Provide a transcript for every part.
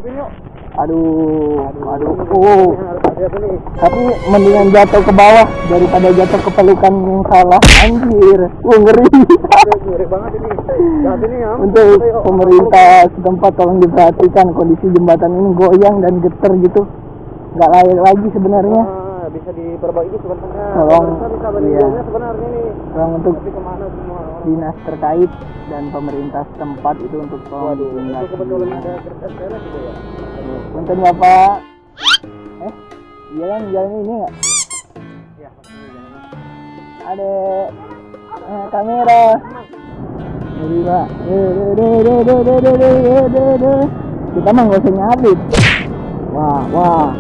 yuk. Aduh. Tapi mendingan jatuh ke bawah daripada jatuh ke pelukan yang salah. Anjir, ngeri. Ngeri banget ini. Saat ini ya. Untuk pemerintah setempat tolong diperhatikan kondisi jembatan ini goyang dan getar gitu. Nggak layak lagi sebenarnya. Bisa diperbaiki sebenarnya. Tolong, iya. Sebenarnya nih. Tolong untuk Tapi kemana semua orang? dinas terkait dan pemerintah setempat itu untuk tolong Waduh, itu ditingkatkan. kebetulan ada kertas teras juga ya. Punten Bapak. Jalan ini nggak? Iya, Ada kamera. Jadi Pak. Kita mah nggak usah nyabit. Wah.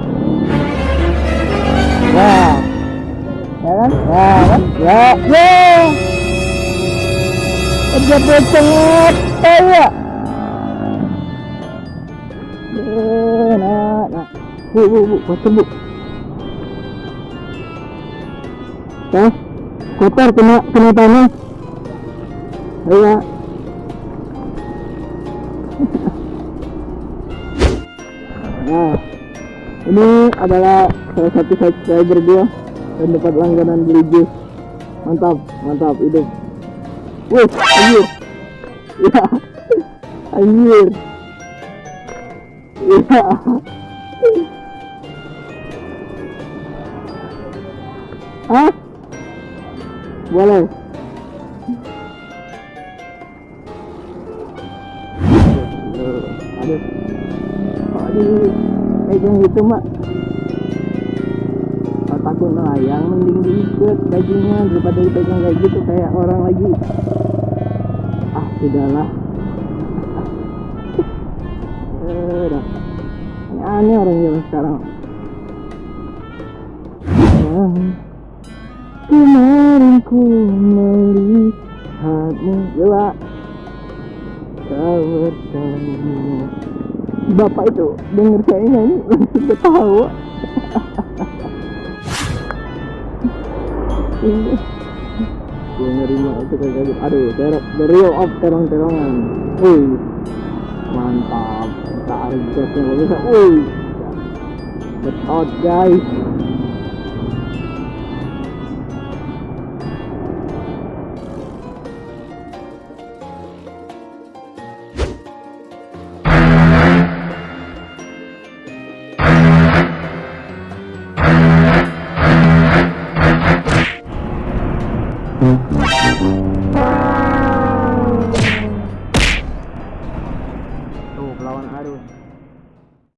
Ya kan? Kerja pocong apa ya? Nah. Bu, pocong bu. Kotor kena tanah. Iya. Nah, ini adalah salah satu subscriber gue dan dapat langganan beli jus. Mantap hidup. Wih, anjir. Ya, anjir. Ya. Hah? Boleh. Aduh, pegang gitu mak. Kalau takut melayang mending diikat bajunya daripada dipegang kayak gitu kayak orang lagi. Sudahlah. Ini aneh orang zaman sekarang. Kemarin ku melihatmu, gila. Kau bertemu. Bapak itu denger saya nyanyi langsung ketawa. Gue nerima itu kayak gitu. Aduh, the real of terong-terongan. Wih, mantap. Tarik gasnya bagus. Wih, betot guys. Tuh, pelawan arus.